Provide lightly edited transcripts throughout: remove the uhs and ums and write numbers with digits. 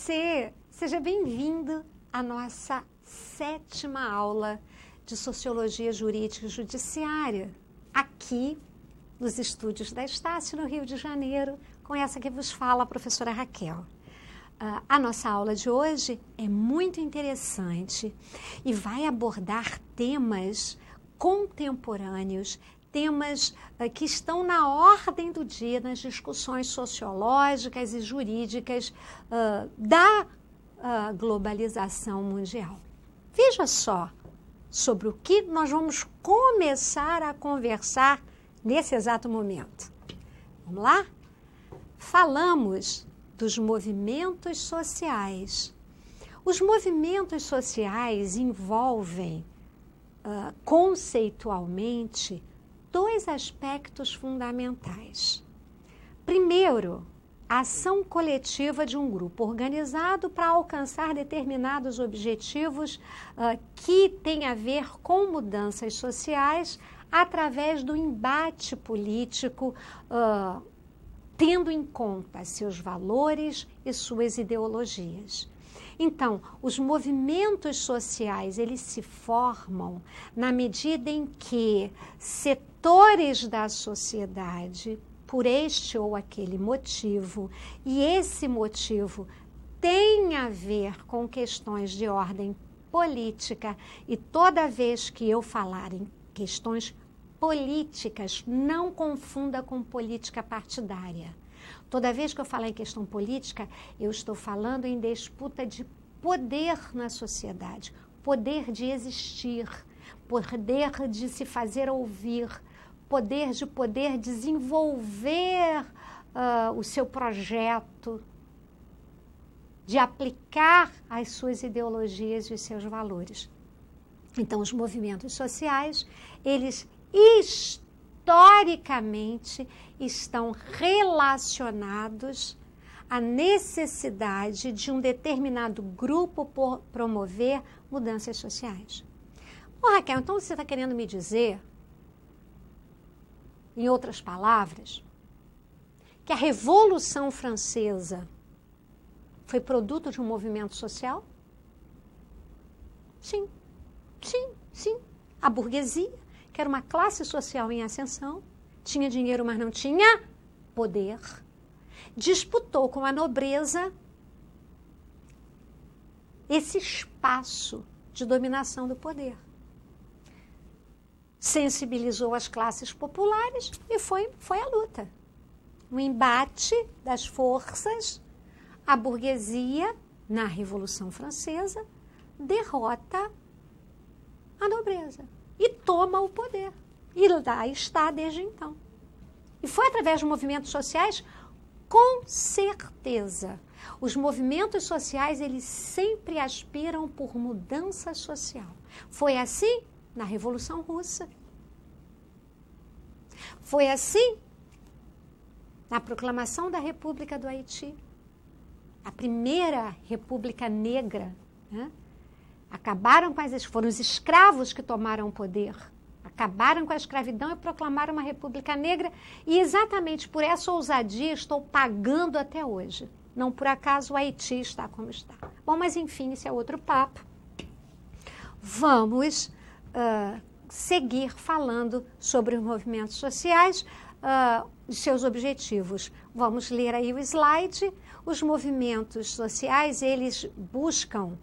você! Seja bem-vindo à nossa 7ª aula de Sociologia Jurídica e Judiciária, aqui nos estúdios da Estácio, no Rio de Janeiro, com essa que vos fala, a professora Raquel. A nossa aula de hoje é muito interessante e vai abordar temas contemporâneos, temas que estão na ordem do dia nas discussões sociológicas e jurídicas da globalização mundial. Veja só sobre o que nós vamos começar a conversar nesse exato momento. Vamos lá? Falamos dos movimentos sociais. Os movimentos sociais envolvem, conceitualmente, 2 aspectos fundamentais. Primeiro, a ação coletiva de um grupo organizado para alcançar determinados objetivos que têm a ver com mudanças sociais através do embate político, tendo em conta seus valores e suas ideologias. Então, os movimentos sociais, eles se formam na medida em que setores da sociedade, por este ou aquele motivo, e esse motivo tem a ver com questões de ordem política, e toda vez que eu falar em questões políticas, não confunda com política partidária. Toda vez que eu falar em questão política, eu estou falando em disputa de poder na sociedade, poder de existir, poder de se fazer ouvir, poder desenvolver o seu projeto, de aplicar as suas ideologias e os seus valores. Então, os movimentos sociais, eles historicamente estão relacionados à necessidade de um determinado grupo promover mudanças sociais. Ô, Raquel, então você está querendo me dizer, em outras palavras, que a Revolução Francesa foi produto de um movimento social? Sim, sim, sim. A burguesia, que era uma classe social em ascensão, tinha dinheiro, mas não tinha poder, disputou com a nobreza esse espaço de dominação do poder. Sensibilizou as classes populares e foi a luta. Um embate das forças, a burguesia, na Revolução Francesa, derrota a nobreza e toma o poder. E lá está desde então. E foi através de movimentos sociais, com certeza. Os movimentos sociais, eles sempre aspiram por mudança social. Foi assim na Revolução Russa. Foi assim na proclamação da República do Haiti. A primeira república negra, né? Foram os escravos que tomaram o poder, acabaram com a escravidão e proclamaram uma república negra, e exatamente por essa ousadia estou pagando até hoje. Não por acaso o Haiti está como está. Bom, mas enfim, esse é outro papo. Vamos seguir falando sobre os movimentos sociais, os seus objetivos. Vamos ler aí o slide. Os movimentos sociais, eles buscam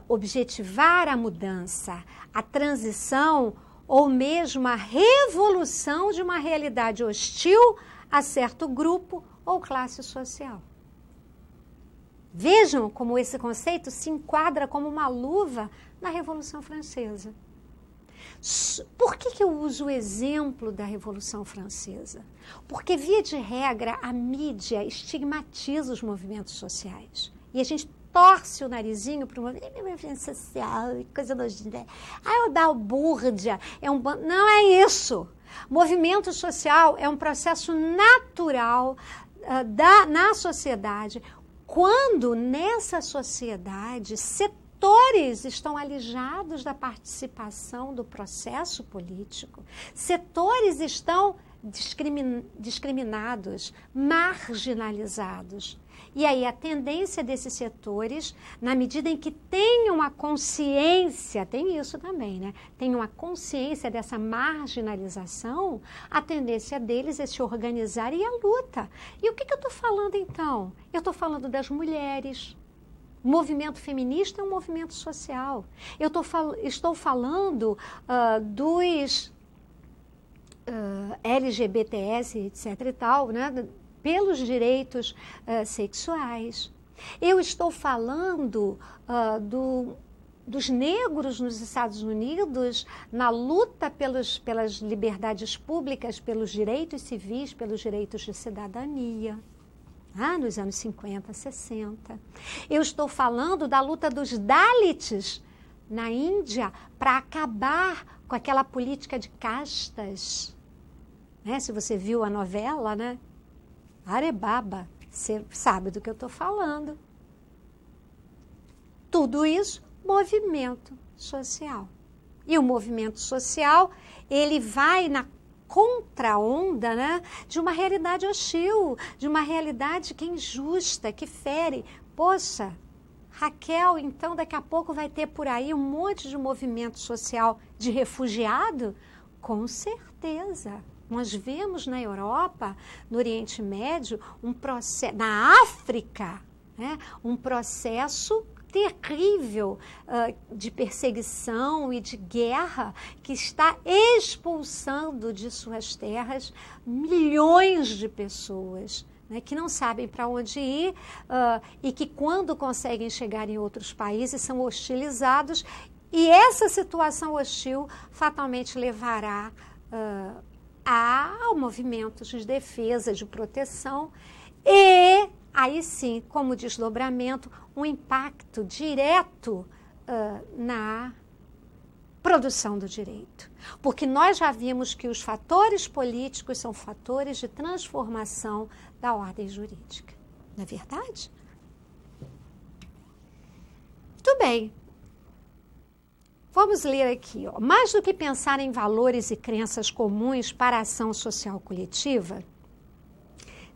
objetivar a mudança, a transição ou mesmo a revolução de uma realidade hostil a certo grupo ou classe social. Vejam como esse conceito se enquadra como uma luva na Revolução Francesa. Por que eu uso o exemplo da Revolução Francesa? Porque, via de regra, a mídia estigmatiza os movimentos sociais. E a gente torce o narizinho para o movimento social, coisa nojenta. O balbúrdia. Não é isso. Movimento social é um processo natural na sociedade. Quando nessa sociedade setores estão alijados da participação do processo político, setores estão discriminados, marginalizados. E aí a tendência desses setores, na medida em que tenham a consciência, tem isso também, né? Tenham a consciência dessa marginalização, a tendência deles é se organizar e a luta. E o que eu estou falando então? Eu estou falando das mulheres. O movimento feminista é um movimento social. Eu estou falando dos LGBTs, etc. e tal, né? Pelos direitos sexuais. Eu estou falando dos negros nos Estados Unidos na luta pelas liberdades públicas, pelos direitos civis, pelos direitos de cidadania. Nos anos 50, 60. Eu estou falando da luta dos Dalits na Índia para acabar com aquela política de castas. Né? Se você viu a novela, né? Arebaba, você sabe do que eu estou falando. Tudo isso, movimento social. E o movimento social, ele vai na contra-onda, né, de uma realidade hostil, de uma realidade que é injusta, que fere. Poxa, Raquel, então daqui a pouco vai ter por aí um monte de movimento social de refugiado? Com certeza. Nós vemos na Europa, no Oriente Médio, na África, né, um processo terrível de perseguição e de guerra que está expulsando de suas terras milhões de pessoas, né, que não sabem para onde ir e que quando conseguem chegar em outros países são hostilizados, e essa situação hostil fatalmente levará ao movimento de defesa, de proteção e, aí sim, como desdobramento, um impacto direto na produção do direito. Porque nós já vimos que os fatores políticos são fatores de transformação da ordem jurídica. Não é verdade? Muito bem. Vamos ler aqui. Mais do que pensar em valores e crenças comuns para a ação social coletiva,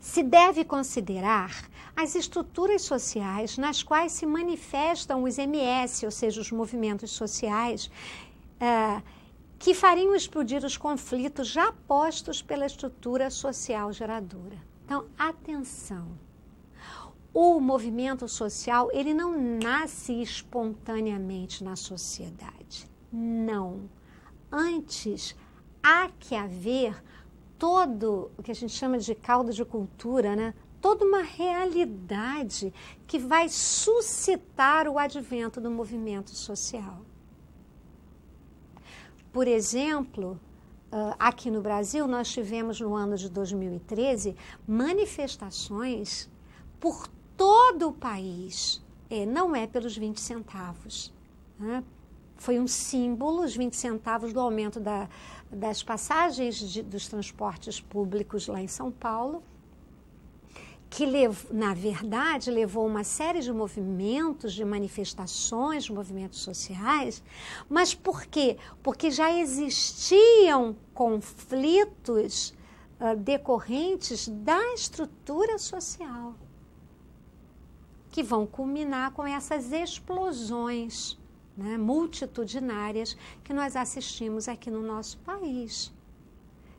se deve considerar as estruturas sociais nas quais se manifestam os MS, ou seja, os movimentos sociais, que fariam explodir os conflitos já postos pela estrutura social geradora. Então, atenção. O movimento social, ele não nasce espontaneamente na sociedade. Não. Antes, há que haver todo o que a gente chama de caldo de cultura, né? Toda uma realidade que vai suscitar o advento do movimento social. Por exemplo, aqui no Brasil, nós tivemos no ano de 2013 manifestações por todo o país. Não é pelos 20 centavos. Né? Foi um símbolo, os 20 centavos do aumento das passagens dos transportes públicos lá em São Paulo, que, na verdade, levou uma série de movimentos, de manifestações, de movimentos sociais. Mas por quê? Porque já existiam conflitos decorrentes da estrutura social, que vão culminar com essas explosões, né, multitudinárias que nós assistimos aqui no nosso país.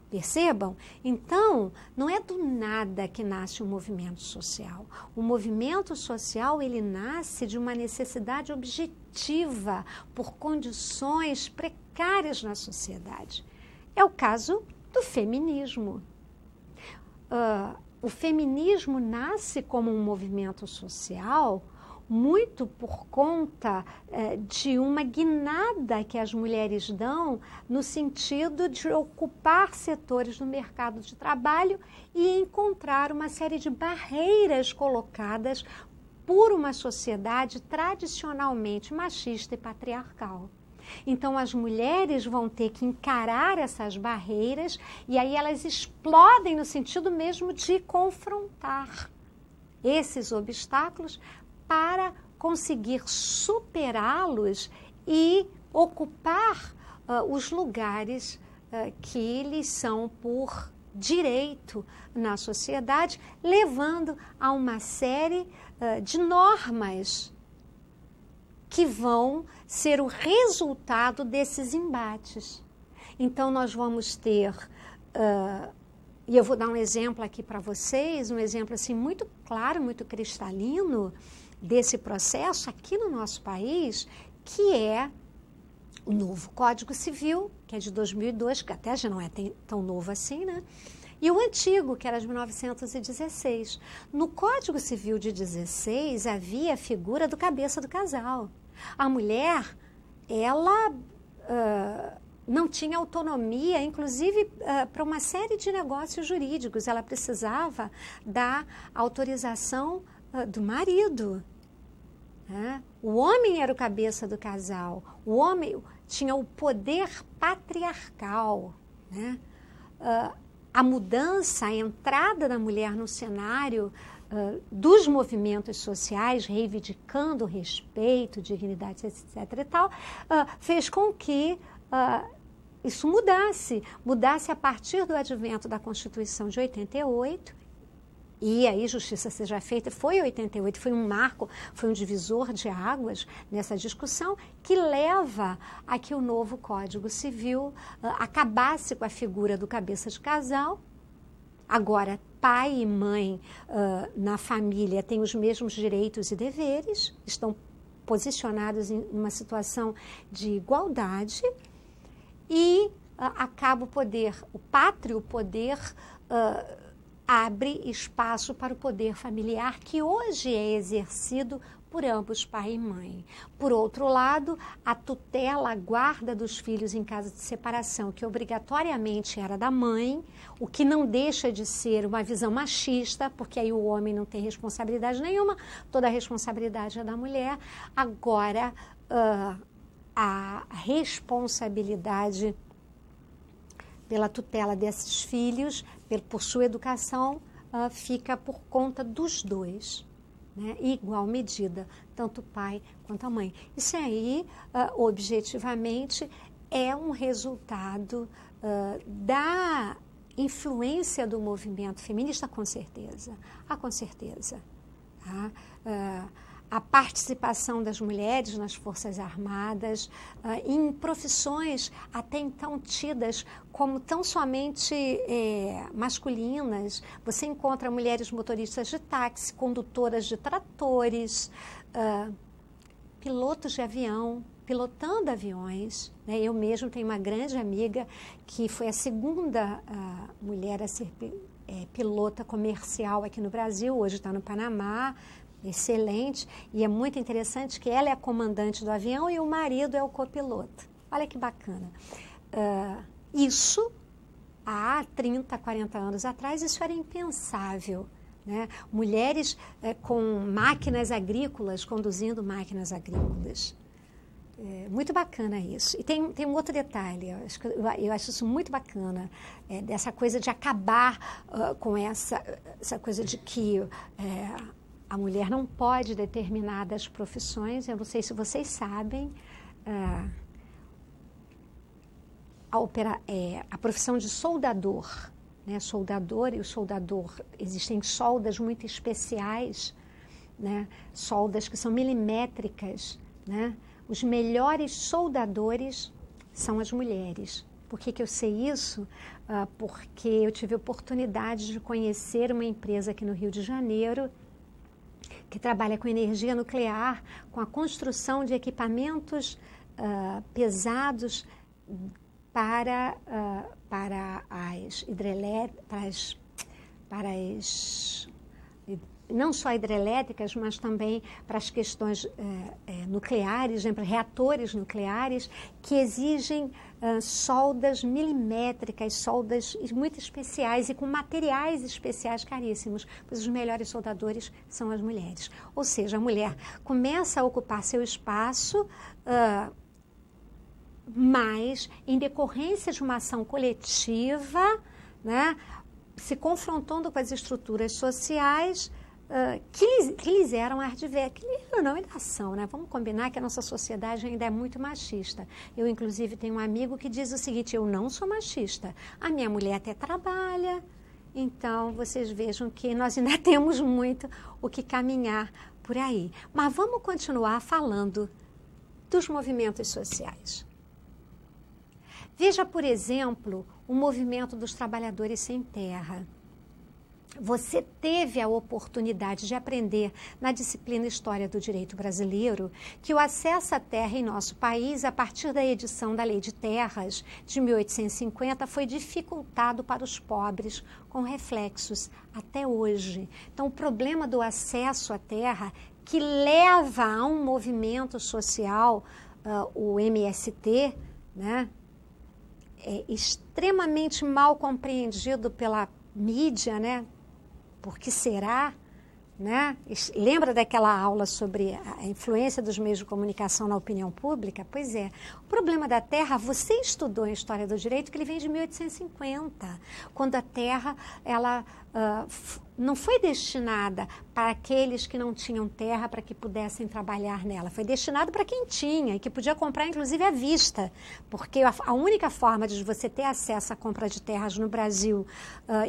Percebam? Então, não é do nada que nasce um movimento social. O movimento social, ele nasce de uma necessidade objetiva por condições precárias na sociedade. É o caso do feminismo. O feminismo nasce como um movimento social muito por conta de uma guinada que as mulheres dão no sentido de ocupar setores no mercado de trabalho e encontrar uma série de barreiras colocadas por uma sociedade tradicionalmente machista e patriarcal. Então, as mulheres vão ter que encarar essas barreiras e aí elas explodem no sentido mesmo de confrontar esses obstáculos para conseguir superá-los e ocupar os lugares que lhes são por direito na sociedade, levando a uma série de normas que vão ser o resultado desses embates. Então, nós vamos ter, e eu vou dar um exemplo aqui para vocês, um exemplo assim muito claro, muito cristalino desse processo aqui no nosso país, que é o novo Código Civil, que é de 2002, que até já não é tão novo assim, né? E o antigo, que era de 1916. No Código Civil de 16, havia a figura do cabeça do casal. A mulher, ela não tinha autonomia, inclusive para uma série de negócios jurídicos. Ela precisava da autorização do marido. O homem era o cabeça do casal. O homem tinha o poder patriarcal, né? A mudança, a entrada da mulher no cenário dos movimentos sociais, reivindicando respeito, dignidade, etc. e tal, fez com que isso mudasse a partir do advento da Constituição de 88, e aí justiça seja feita. Foi 88, foi um marco, foi um divisor de águas nessa discussão que leva a que o novo Código Civil acabasse com a figura do cabeça de casal. Agora, pai e mãe na família têm os mesmos direitos e deveres, estão posicionados em uma situação de igualdade e acaba o pátrio poder abre espaço para o poder familiar, que hoje é exercido por ambos, pai e mãe. Por outro lado, a tutela, a guarda dos filhos em caso de separação, que obrigatoriamente era da mãe, o que não deixa de ser uma visão machista, porque aí o homem não tem responsabilidade nenhuma, toda a responsabilidade é da mulher. Agora, a responsabilidade pela tutela desses filhos, por sua educação, fica por conta dos dois, né? Em igual medida, tanto o pai quanto a mãe. Isso aí, objetivamente, é um resultado da influência do movimento feminista, com certeza. Com certeza. Tá? A participação das mulheres nas Forças Armadas, em profissões até então tidas como tão somente masculinas. Você encontra mulheres motoristas de táxi, condutoras de tratores, pilotos de avião, pilotando aviões, né? Eu mesmo tenho uma grande amiga que foi a segunda mulher a ser pilota comercial aqui no Brasil, hoje está no Panamá. Excelente, e é muito interessante que ela é a comandante do avião e o marido é o copiloto. Olha que bacana. Isso, há 30, 40 anos atrás, isso era impensável, né? Mulheres com máquinas agrícolas, conduzindo máquinas agrícolas. Muito bacana isso. E tem um outro detalhe, eu acho isso muito bacana, dessa coisa de acabar com essa coisa de que a mulher não pode determinadas profissões. Eu não sei se vocês sabem, a profissão de soldador, né? Soldador, e o soldador, existem soldas muito especiais, né? Soldas que são milimétricas, né? Os melhores soldadores são as mulheres. Por que eu sei isso? Porque eu tive a oportunidade de conhecer uma empresa aqui no Rio de Janeiro que trabalha com energia nuclear, com a construção de equipamentos pesados para as hidrelétricas, não só hidrelétricas, mas também para as questões nucleares, para reatores nucleares, que exigem soldas milimétricas, soldas muito especiais e com materiais especiais caríssimos, pois os melhores soldadores são as mulheres. Ou seja, a mulher começa a ocupar seu espaço, mas em decorrência de uma ação coletiva, né, se confrontando com as estruturas sociais, que lhes eram ardiver. Que não, ainda são, né? Vamos combinar que a nossa sociedade ainda é muito machista. Eu, inclusive, tenho um amigo que diz o seguinte: eu não sou machista. A minha mulher até trabalha. Então, vocês vejam que nós ainda temos muito o que caminhar por aí. Mas vamos continuar falando dos movimentos sociais. Veja, por exemplo, o movimento dos trabalhadores sem terra. Você teve a oportunidade de aprender na disciplina História do Direito Brasileiro que o acesso à terra em nosso país, a partir da edição da Lei de Terras de 1850, foi dificultado para os pobres, com reflexos até hoje. Então, o problema do acesso à terra, que leva a um movimento social, o MST, né, é extremamente mal compreendido pela mídia, né? Por que será? Né? Lembra daquela aula sobre a influência dos meios de comunicação na opinião pública? Pois é. O problema da terra, você estudou em História do Direito que ele vem de 1850, quando a terra ela, não foi destinada para aqueles que não tinham terra para que pudessem trabalhar nela. Foi destinado para quem tinha e que podia comprar, inclusive, à vista. Porque a única forma de você ter acesso à compra de terras no Brasil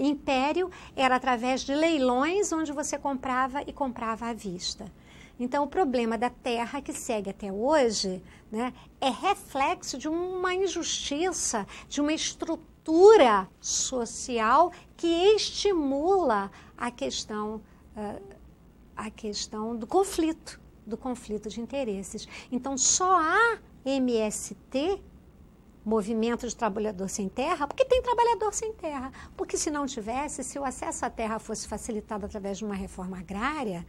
império era através de leilões onde você comprava e comprava à vista. Então, o problema da terra, que segue até hoje, né, é reflexo de uma injustiça, de uma estrutura social que estimula a questão do conflito de interesses. Então, só há MST, Movimento de Trabalhador Sem Terra, porque tem trabalhador sem terra. Porque se não tivesse, se o acesso à terra fosse facilitado através de uma reforma agrária,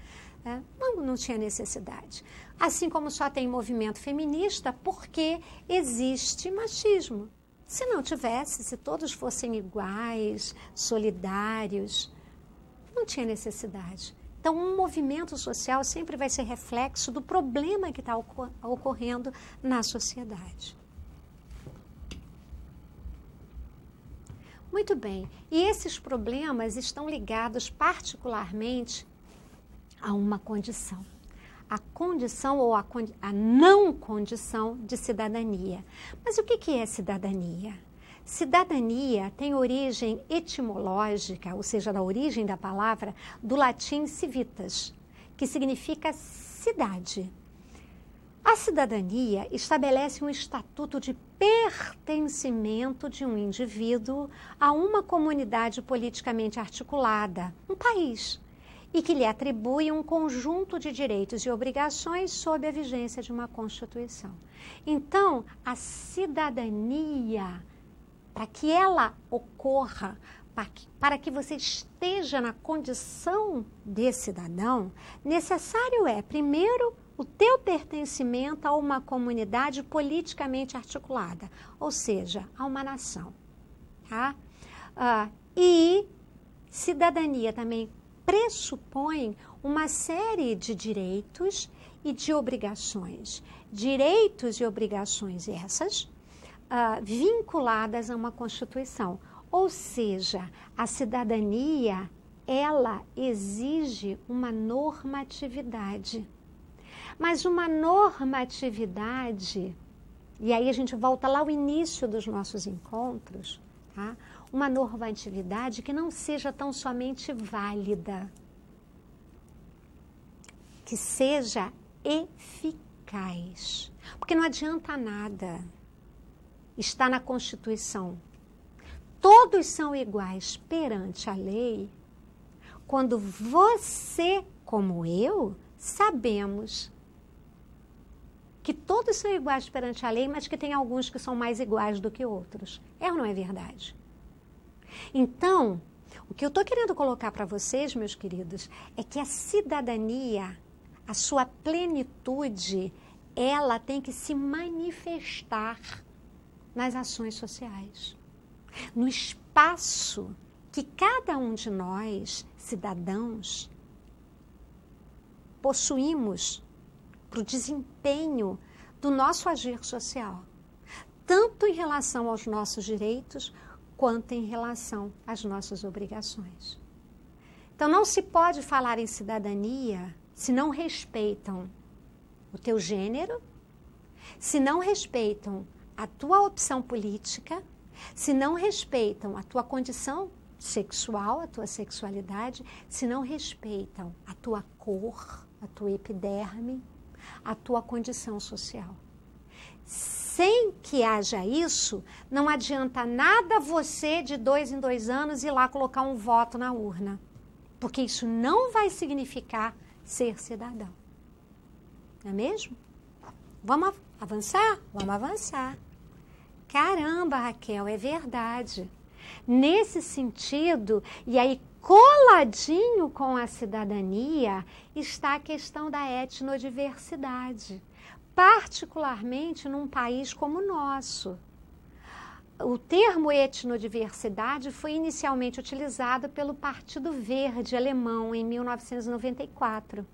não tinha necessidade. Assim como só tem movimento feminista, porque existe machismo. Se não tivesse, se todos fossem iguais, solidários, não tinha necessidade. Então, um movimento social sempre vai ser reflexo do problema que está ocorrendo na sociedade. Muito bem, e esses problemas estão ligados particularmente a uma condição. A condição ou a não condição de cidadania. Mas o que é cidadania? Cidadania tem origem etimológica, ou seja, da origem da palavra, do latim civitas, que significa cidade. A cidadania estabelece um estatuto de pertencimento de um indivíduo a uma comunidade politicamente articulada, um país, e que lhe atribui um conjunto de direitos e obrigações sob a vigência de uma Constituição. Então, a cidadania, para que ela ocorra, para que você esteja na condição de cidadão, necessário é, primeiro, o teu pertencimento a uma comunidade politicamente articulada, ou seja, a uma nação. Tá? E cidadania também pressupõe uma série de direitos e de obrigações. Direitos e obrigações essas vinculadas a uma Constituição. Ou seja, a cidadania, ela exige uma normatividade. Mas uma normatividade, e aí a gente volta lá ao início dos nossos encontros, tá? Uma normatividade que não seja tão somente válida, que seja eficaz. Porque não adianta nada estar na Constituição. Todos são iguais perante a lei, quando você, como eu, sabemos que todos são iguais perante a lei, mas que tem alguns que são mais iguais do que outros. É ou não é verdade? Então, o que eu estou querendo colocar para vocês, meus queridos, é que a cidadania, a sua plenitude, ela tem que se manifestar nas ações sociais. No espaço que cada um de nós, cidadãos, possuímos para o desempenho do nosso agir social, tanto em relação aos nossos direitos, quanto em relação às nossas obrigações. Então, Então, não se pode falar em cidadania se não respeitam o teu gênero, se não respeitam a tua opção política, se não respeitam a tua condição sexual, a tua sexualidade, se não respeitam a tua cor, a tua epiderme, a tua condição social. Sem que haja isso, não adianta nada você, de 2 em 2 anos, ir lá colocar um voto na urna. Porque isso não vai significar ser cidadão. Não é mesmo? Vamos avançar? Vamos avançar. Caramba, Raquel, é verdade. Nesse sentido, e aí coladinho com a cidadania, está a questão da etnodiversidade. Particularmente num país como o nosso. O termo etnodiversidade foi inicialmente utilizado pelo Partido Verde alemão em 1994.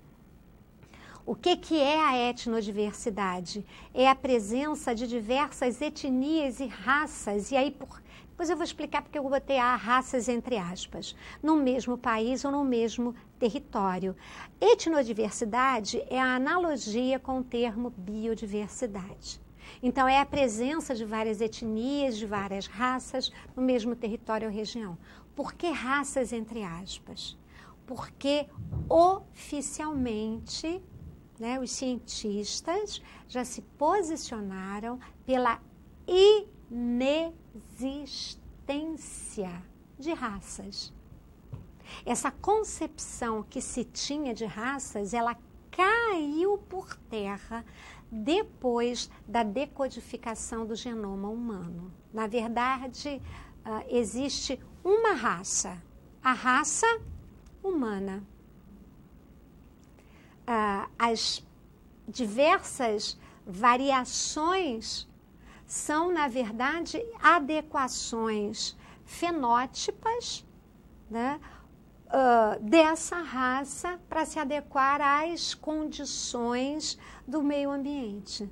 O que é a etnodiversidade? É a presença de diversas etnias e raças, e aí depois eu vou explicar porque eu botei a raças entre aspas, no mesmo país ou no mesmo território. Etnodiversidade é a analogia com o termo biodiversidade. Então, é a presença de várias etnias, de várias raças no mesmo território ou região. Por que raças entre aspas? Porque oficialmente, né, os cientistas já se posicionaram pela inexistência de raças. Essa concepção que se tinha de raças, ela caiu por terra depois da decodificação do genoma humano. Na verdade, existe uma raça, a raça humana. As diversas variações são, na verdade, adequações fenótipas, né, dessa raça para se adequar às condições do meio ambiente.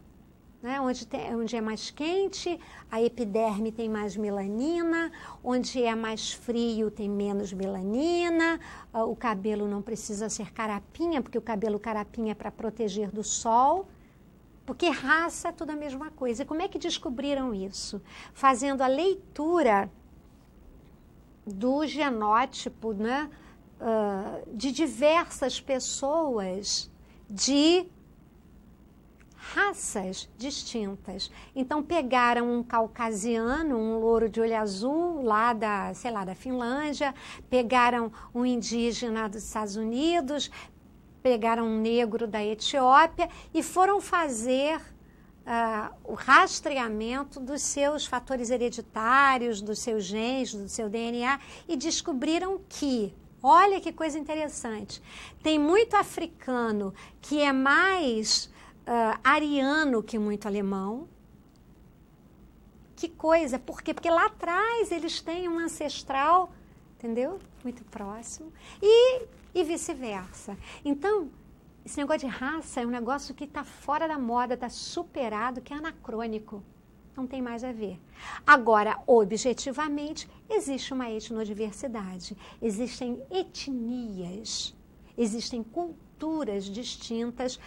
Né? Onde é mais quente, a epiderme tem mais melanina, onde é mais frio tem menos melanina, o cabelo não precisa ser carapinha, porque o cabelo carapinha é para proteger do sol, porque raça é tudo a mesma coisa. E como é que descobriram isso? Fazendo a leitura do genótipo, né, de diversas pessoas de raças distintas. Então, pegaram um caucasiano, um louro de olho azul, lá da, sei lá, da Finlândia, pegaram um indígena dos Estados Unidos, pegaram um negro da Etiópia e foram fazer o rastreamento dos seus fatores hereditários, dos seus genes, do seu DNA, e descobriram que, olha que coisa interessante, tem muito africano que é mais ariano que muito alemão. Que coisa, por quê? Porque lá atrás eles têm um ancestral, entendeu? Muito próximo, e vice-versa. Então, esse negócio de raça é um negócio que está fora da moda, está superado, que é anacrônico. Não tem mais a ver. Agora, objetivamente, existe uma etnodiversidade. Existem etnias, existem culturas distintas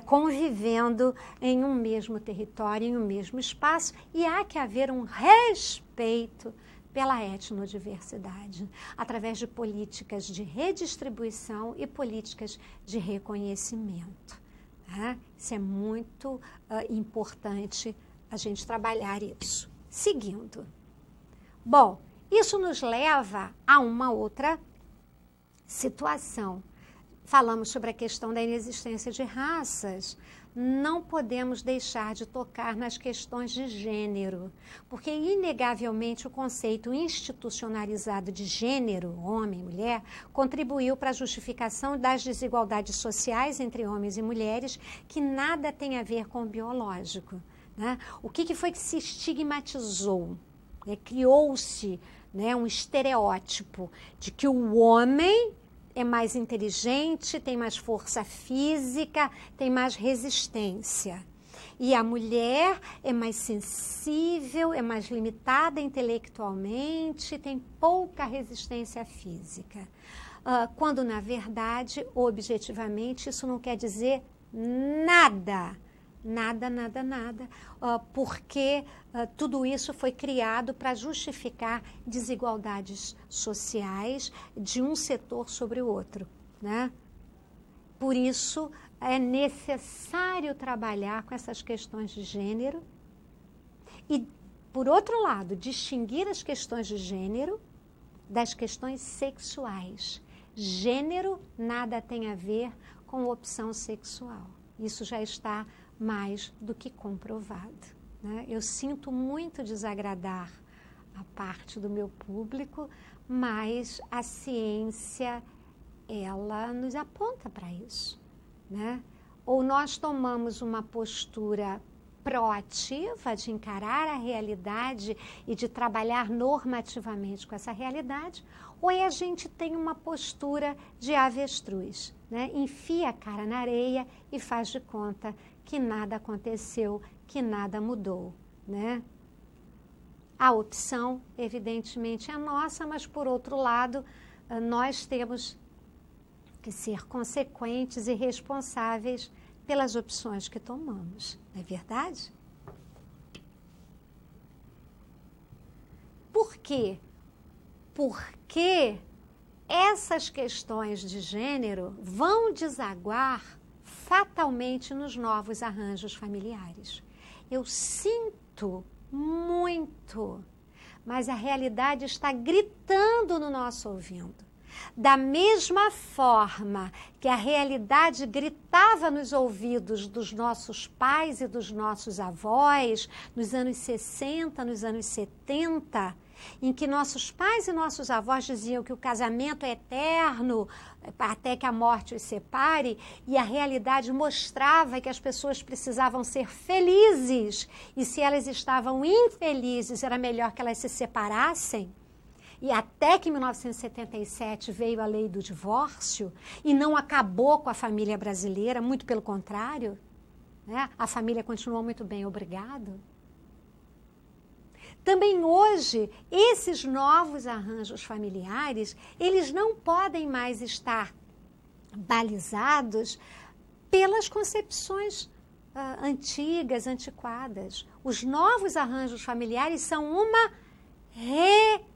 convivendo em um mesmo território, em um mesmo espaço, e há que haver um respeito pela etnodiversidade, através de políticas de redistribuição e políticas de reconhecimento. Tá? Isso é muito importante a gente trabalhar isso. Seguindo. Bom, isso nos leva a uma outra situação. Falamos sobre a questão da inexistência de raças. Não podemos deixar de tocar nas questões de gênero, porque, inegavelmente, o conceito institucionalizado de gênero, homem e mulher, contribuiu para a justificação das desigualdades sociais entre homens e mulheres, que nada tem a ver com o biológico. Né? O que foi que se estigmatizou? Criou-se, né, um estereótipo de que o homem é mais inteligente, tem mais força física, tem mais resistência. E a mulher é mais sensível, é mais limitada intelectualmente, tem pouca resistência física. quando, na verdade, objetivamente, isso não quer dizer nada. Nada, nada, nada, porque tudo isso foi criado para justificar desigualdades sociais de um setor sobre o outro, né? Por isso, é necessário trabalhar com essas questões de gênero e, por outro lado, distinguir as questões de gênero das questões sexuais. Gênero nada tem a ver com opção sexual. Isso já está mais do que comprovado, né? Eu sinto muito desagradar a parte do meu público, mas a ciência, ela nos aponta para isso, né? Ou nós tomamos uma postura proativa de encarar a realidade e de trabalhar normativamente com essa realidade, ou a gente tem uma postura de avestruz, né? Enfia a cara na areia e faz de conta que nada aconteceu, que nada mudou, né? A opção, evidentemente, é nossa, mas, por outro lado, nós temos que ser consequentes e responsáveis pelas opções que tomamos, não é verdade? Por quê? Porque essas questões de gênero vão desaguar fatalmente nos novos arranjos familiares. Eu sinto muito, mas a realidade está gritando no nosso ouvido. Da mesma forma que a realidade gritava nos ouvidos dos nossos pais e dos nossos avós, nos anos 60, nos anos 70, em que nossos pais e nossos avós diziam que o casamento é eterno, até que a morte os separe, e a realidade mostrava que as pessoas precisavam ser felizes, e se elas estavam infelizes, era melhor que elas se separassem. E até que em 1977 veio a lei do divórcio, e não acabou com a família brasileira, muito pelo contrário, né? A família continuou muito bem, obrigado. Também hoje, esses novos arranjos familiares, eles não podem mais estar balizados pelas concepções antigas, antiquadas. Os novos arranjos familiares são uma realidade.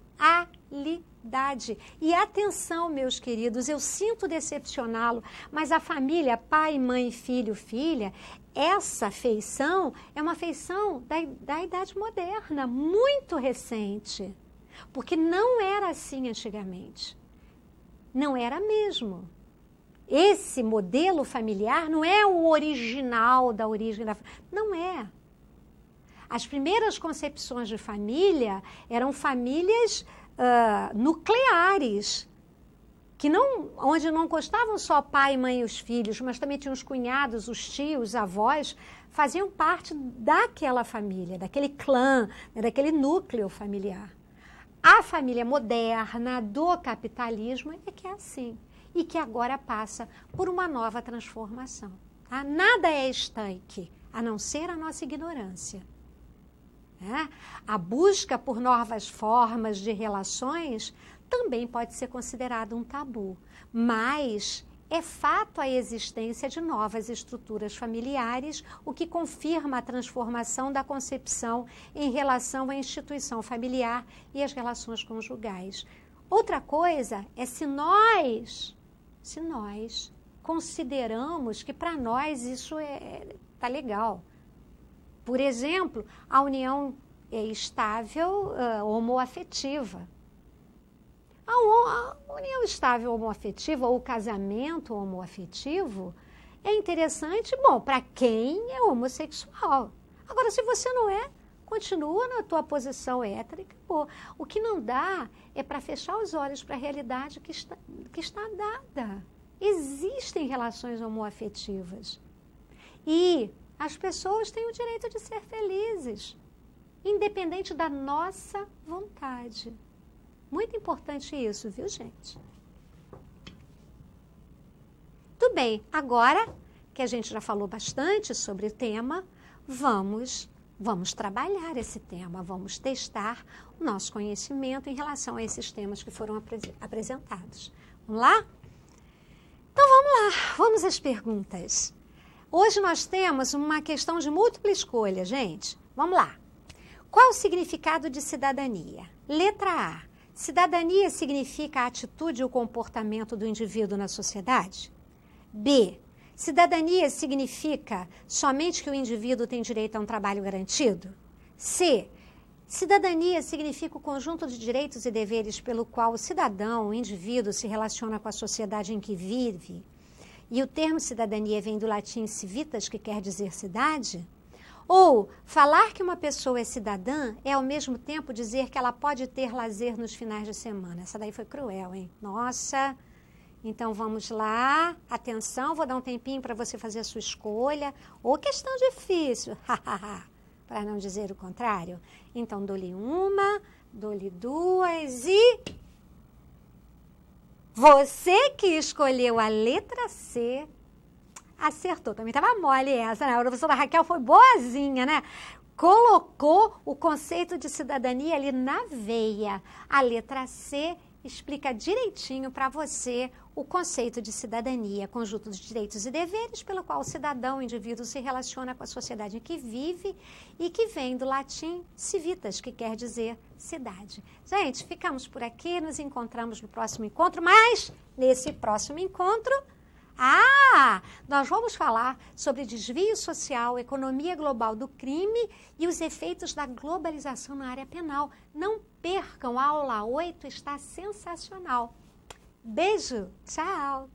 E atenção, meus queridos, eu sinto decepcioná-lo, mas a família, pai, mãe, filho, filha, essa feição é uma feição da idade moderna, muito recente, porque não era assim antigamente. Não era mesmo. Esse modelo familiar não é o original da origem da família. Não é. As primeiras concepções de família eram famílias nucleares, onde não constavam só pai, mãe e os filhos, mas também tinham os cunhados, os tios, os avós, faziam parte daquela família, daquele clã, daquele núcleo familiar. A família moderna do capitalismo é que é assim, e que agora passa por uma nova transformação. Tá? Nada é estanque, a não ser a nossa ignorância. A busca por novas formas de relações também pode ser considerado um tabu, mas é fato a existência de novas estruturas familiares, o que confirma a transformação da concepção em relação à instituição familiar e às relações conjugais. Outra coisa é se nós consideramos que para nós isso tá legal. Por exemplo, a união estável homoafetiva. A união estável homoafetiva ou o casamento homoafetivo é interessante, bom, para quem é homossexual. Agora, se você não é, continua na tua posição hétero e acabou. O que não dá é para fechar os olhos para a realidade que está dada. Existem relações homoafetivas. E as pessoas têm o direito de ser felizes, independente da nossa vontade. Muito importante isso, viu, gente? Tudo bem, agora que a gente já falou bastante sobre o tema, vamos trabalhar esse tema, vamos testar o nosso conhecimento em relação a esses temas que foram apresentados. Vamos lá? Então vamos lá, vamos às perguntas. Hoje nós temos uma questão de múltipla escolha, gente. Vamos lá. Qual o significado de cidadania? Letra A. Cidadania significa a atitude e o comportamento do indivíduo na sociedade? B. Cidadania significa somente que o indivíduo tem direito a um trabalho garantido? C. Cidadania significa o conjunto de direitos e deveres pelo qual o cidadão, o indivíduo, se relaciona com a sociedade em que vive. E o termo cidadania vem do latim civitas, que quer dizer cidade? Ou falar que uma pessoa é cidadã é ao mesmo tempo dizer que ela pode ter lazer nos finais de semana. Essa daí foi cruel, hein? Nossa! Então vamos lá, atenção, vou dar um tempinho para você fazer a sua escolha. Ou questão difícil, para não dizer o contrário. Então dou-lhe uma, dou-lhe duas e... Você que escolheu a letra C... acertou, também estava mole essa, né? A professora Raquel foi boazinha, né? Colocou o conceito de cidadania ali na veia. A letra C explica direitinho para você o conceito de cidadania, conjunto de direitos e deveres pelo qual o cidadão, o indivíduo, se relaciona com a sociedade em que vive e que vem do latim civitas, que quer dizer cidade. Gente, ficamos por aqui, nos encontramos no próximo encontro, mas nesse próximo encontro... nós vamos falar sobre desvio social, economia global do crime e os efeitos da globalização na área penal. Não percam, a aula 8 está sensacional. Beijo, tchau!